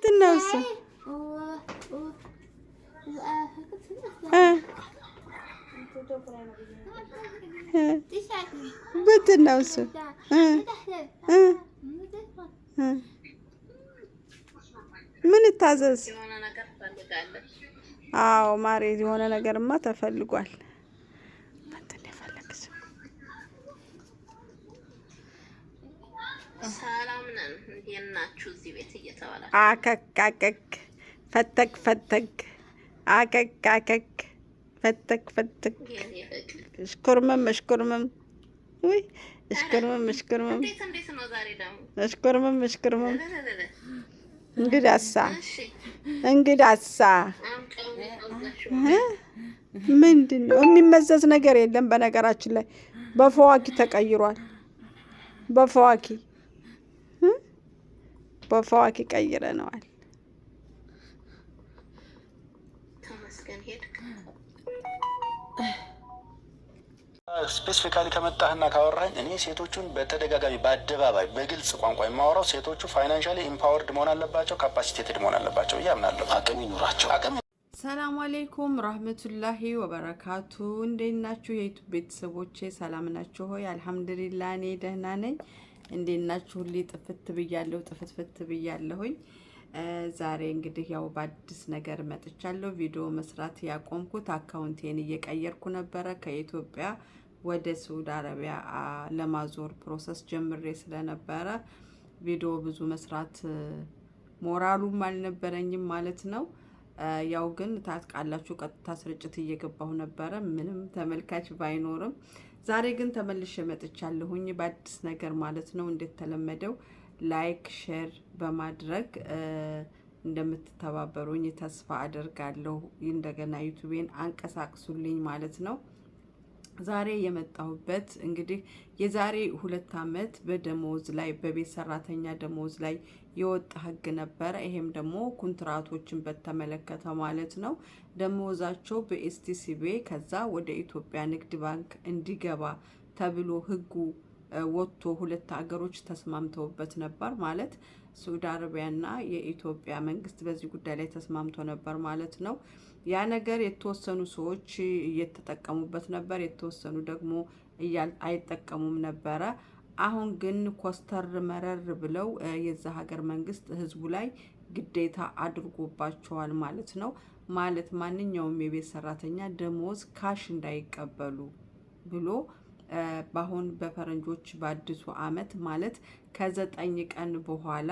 ትናውስ በትናውስ ምን ታዘዝ? አዎ ማሬ የሆነ ነገርማ ተፈልጓል። ሰላም ነን። እንዴት ናችሁ? እዚህ ቤት እየተባለ አከክ ፈተክ አከክ ፈተክ እሽኩርምም ወይ እሽኩርምም እንዴት ነው ዛሬ ደግሞ? እሽኩርምም እንግዳሳ ምንድን ነው? የሚመዘዝ ነገር የለም። በነገራችን ላይ በፈዋኪ ተቀይሯል። በፈዋኪ ቀይረነዋል። ስፔሲፊካሊ ከመጣህና ካወራኝ እኔ ሴቶቹን በተደጋጋሚ በአደባባይ በግልጽ ቋንቋ የማወራው ሴቶቹ ፋይናንሻሊ ኢምፓወርድ መሆን አለባቸው፣ ካፓሲቴትድ መሆን አለባቸው እያምናለሁ። አቅም ይኑራቸው። ሰላም አለይኩም ራህመቱላሂ ወበረካቱ። እንዴት ናችሁ የዩቲዩብ ቤተሰቦቼ? ሰላም ናችሁ ሆይ? አልሐምዱሊላህ እኔ ደህና ነኝ። እንዴት ናችሁ? ሁሌ ጥፍት ብያለሁኝ። ዛሬ እንግዲህ ያው በአዲስ ነገር መጥቻለሁ። ቪዲዮ መስራት ያቆምኩት አካውንቴን እየቀየርኩ ነበረ። ከኢትዮጵያ ወደ ሳውዲ አረቢያ ለማዞር ፕሮሰስ ጀምሬ ስለነበረ ቪዲዮ ብዙ መስራት ሞራሉም አልነበረኝም ማለት ነው። ያው ግን ታጥቃላችሁ ቀጥታ ስርጭት እየገባሁ ነበረ፣ ምንም ተመልካች ባይኖርም። ዛሬ ግን ተመልሼ መጥቻለሁኝ በአዲስ ነገር ማለት ነው። እንደተለመደው ላይክ ሼር በማድረግ እንደምትተባበሩኝ ተስፋ አደርጋለሁ። እንደገና ዩቲዩቤን አንቀሳቅሱልኝ ማለት ነው። ዛሬ የመጣሁበት እንግዲህ የዛሬ 2 አመት በደሞዝ ላይ በቤት ሰራተኛ ደሞዝ ላይ የወጣ ህግ ነበረ። ይሄም ደግሞ ኮንትራቶችን በተመለከተ ማለት ነው። ደሞዛቸው በኤስቲሲቢ ከዛ ወደ ኢትዮጵያ ንግድ ባንክ እንዲገባ ተብሎ ህጉ ወጥቶ 2 ሀገሮች ተስማምተውበት ነበር ማለት ሳውዲ አረቢያና የኢትዮጵያ መንግስት በዚህ ጉዳይ ላይ ተስማምቶ ነበር ማለት ነው። ያ ነገር የተወሰኑ ሰዎች እየተጠቀሙበት ነበር፣ የተወሰኑ ደግሞ አይጠቀሙም ነበረ። አሁን ግን ኮስተር መረር ብለው የዛ ሀገር መንግስት ህዝቡ ላይ ግዴታ አድርጎባቸዋል ማለት ነው። ማለት ማንኛውም የቤት ሰራተኛ ደሞዝ ካሽ እንዳይቀበሉ ብሎ በአሁን በፈረንጆች በአዲሱ አመት ማለት ከ9 ቀን በኋላ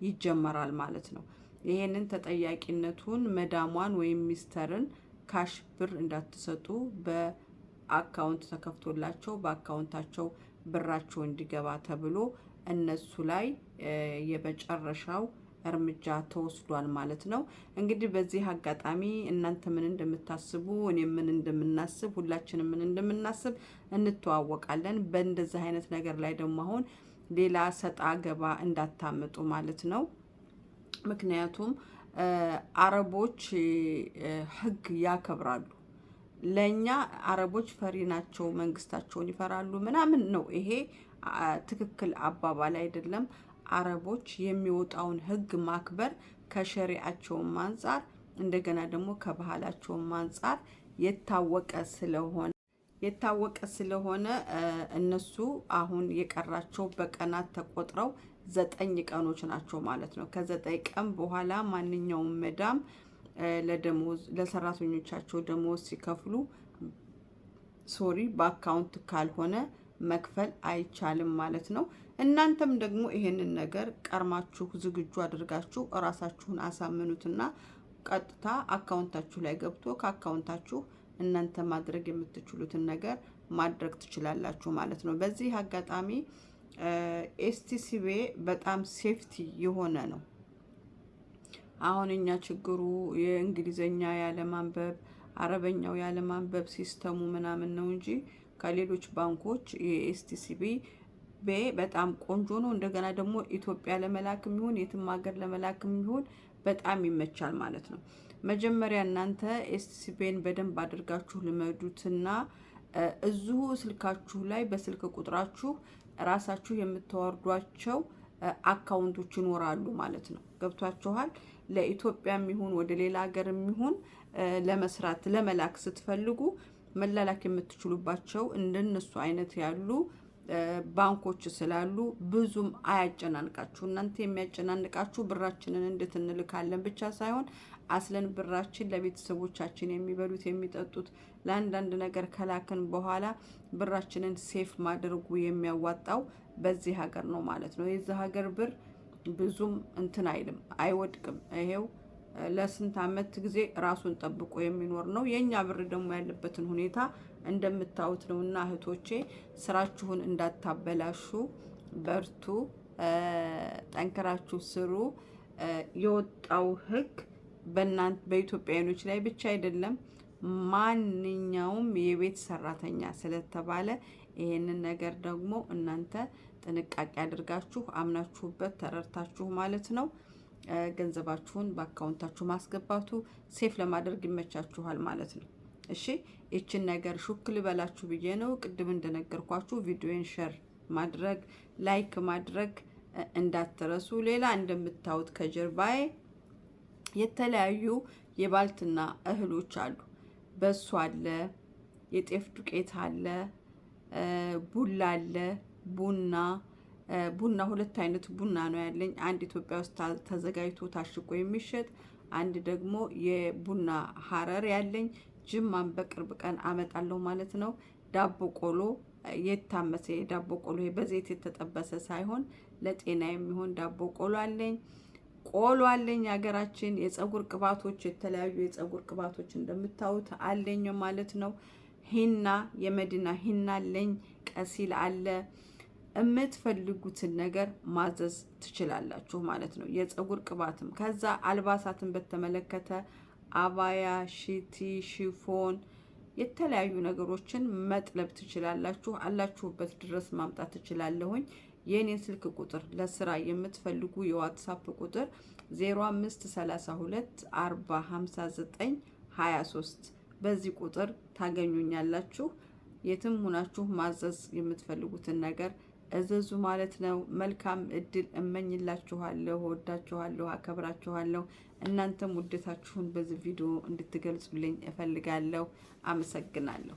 ይጀመራል ማለት ነው። ይሄንን ተጠያቂነቱን መዳሟን ወይም ሚስተርን ካሽ ብር እንዳትሰጡ በአካውንት ተከፍቶላቸው በአካውንታቸው ብራቸው እንዲገባ ተብሎ እነሱ ላይ የመጨረሻው እርምጃ ተወስዷል ማለት ነው። እንግዲህ በዚህ አጋጣሚ እናንተ ምን እንደምታስቡ እኔ ምን እንደምናስብ ሁላችንም ምን እንደምናስብ እንተዋወቃለን። በእንደዚህ አይነት ነገር ላይ ደግሞ አሁን ሌላ ሰጣ ገባ እንዳታመጡ ማለት ነው። ምክንያቱም አረቦች ህግ ያከብራሉ። ለኛ አረቦች ፈሪ ናቸው፣ መንግስታቸውን ይፈራሉ ምናምን ነው። ይሄ ትክክል አባባል አይደለም። አረቦች የሚወጣውን ህግ ማክበር ከሸሪዓቸውም አንፃር እንደገና ደግሞ ከባህላቸውም አንፃር የታወቀ ስለሆነ እነሱ አሁን የቀራቸው በቀናት ተቆጥረው 9 ቀኖች ናቸው ማለት ነው። ከ9 ቀን በኋላ ማንኛውም መዳም ለሰራተኞቻቸው ደሞዝ ሲከፍሉ በአካውንት ካልሆነ መክፈል አይቻልም ማለት ነው። እናንተም ደግሞ ይሄንን ነገር ቀርማችሁ ዝግጁ አድርጋችሁ እራሳችሁን አሳምኑትና ቀጥታ አካውንታችሁ ላይ ገብቶ ከአካውንታችሁ እናንተ ማድረግ የምትችሉትን ነገር ማድረግ ትችላላችሁ ማለት ነው። በዚህ አጋጣሚ ኤስቲሲቢ በጣም ሴፍቲ የሆነ ነው። አሁን እኛ ችግሩ የእንግሊዘኛ ያለማንበብ አረበኛው ያለማንበብ ሲስተሙ ምናምን ነው እንጂ ከሌሎች ባንኮች የኤስቲሲቢ በጣም ቆንጆ ነው። እንደገና ደግሞ ኢትዮጵያ ለመላክም ይሁን የትም ሀገር ለመላክም ይሁን በጣም ይመቻል ማለት ነው። መጀመሪያ እናንተ ኤስቲሲቢን በደንብ አድርጋችሁ ልመዱትና እዚሁ ስልካችሁ ላይ በስልክ ቁጥራችሁ ራሳችሁ የምታወርዷቸው አካውንቶች ይኖራሉ ማለት ነው። ገብቷችኋል? ለኢትዮጵያም ይሁን ወደ ሌላ ሀገርም ይሁን ለመስራት ለመላክ ስትፈልጉ መላላክ የምትችሉባቸው እንደነሱ አይነት ያሉ ባንኮች ስላሉ ብዙም አያጨናንቃችሁ። እናንተ የሚያጨናንቃችሁ ብራችንን እንዴት እንልካለን ብቻ ሳይሆን አስለን ብራችን ለቤተሰቦቻችን የሚበሉት የሚጠጡት ለአንዳንድ ነገር ከላክን በኋላ ብራችንን ሴፍ ማድረጉ የሚያዋጣው በዚህ ሀገር ነው ማለት ነው። የዚህ ሀገር ብር ብዙም እንትን አይልም፣ አይወድቅም። ይሄው ለስንት አመት ጊዜ ራሱን ጠብቆ የሚኖር ነው። የኛ ብር ደግሞ ያለበትን ሁኔታ እንደምታዩት ነውና እህቶቼ ስራችሁን እንዳታበላሹ፣ በርቱ፣ ጠንክራችሁ ስሩ። የወጣው ህግ በኢትዮጵያውያኖች ላይ ብቻ አይደለም፣ ማንኛውም የቤት ሰራተኛ ስለተባለ ይሄንን ነገር ደግሞ እናንተ ጥንቃቄ አድርጋችሁ አምናችሁበት ተረድታችሁ ማለት ነው ገንዘባችሁን በአካውንታችሁ ማስገባቱ ሴፍ ለማድረግ ይመቻችኋል ማለት ነው። እሺ ይችን ነገር ሹክ ልበላችሁ ብዬ ነው። ቅድም እንደነገርኳችሁ ቪዲዮን ሼር ማድረግ ላይክ ማድረግ እንዳትረሱ። ሌላ እንደምታዩት ከጀርባዬ የተለያዩ የባልትና እህሎች አሉ። በሶ አለ፣ የጤፍ ዱቄት አለ፣ ቡላ አለ። ቡና ሁለት አይነት ቡና ነው ያለኝ። አንድ ኢትዮጵያ ውስጥ ተዘጋጅቶ ታሽጎ የሚሸጥ፣ አንድ ደግሞ የቡና ሀረር ያለኝ። ጅማን በቅርብ ቀን አመጣለሁ ማለት ነው። ዳቦ ቆሎ የታመሰ ዳቦ ቆሎ በዘይት የተጠበሰ ሳይሆን ለጤና የሚሆን ዳቦ ቆሎ አለኝ። ሀገራችን የጸጉር ቅባቶች፣ የተለያዩ የጸጉር ቅባቶች እንደምታዩት አለኝ ማለት ነው። ሂና የመዲና ሂና አለኝ። ቀሲል አለ። የምትፈልጉትን ነገር ማዘዝ ትችላላችሁ ማለት ነው። የጸጉር ቅባትም ከዛ አልባሳትን በተመለከተ አባያ፣ ሺቲ፣ ሽፎን የተለያዩ ነገሮችን መጥለብ ትችላላችሁ። አላችሁበት ድረስ ማምጣት ትችላለሁኝ። የኔን ስልክ ቁጥር ለስራ የምትፈልጉ የዋትሳፕ ቁጥር 0532 40 59 23 በዚህ ቁጥር ታገኙኛላችሁ። የትም ሁናችሁ ማዘዝ የምትፈልጉትን ነገር እዘዙ ማለት ነው። መልካም እድል እመኝላችኋለሁ። ወዳችኋለሁ፣ አከብራችኋለሁ። እናንተም ውደታችሁን በዚህ ቪዲዮ እንድትገልጹልኝ እፈልጋለሁ። አመሰግናለሁ።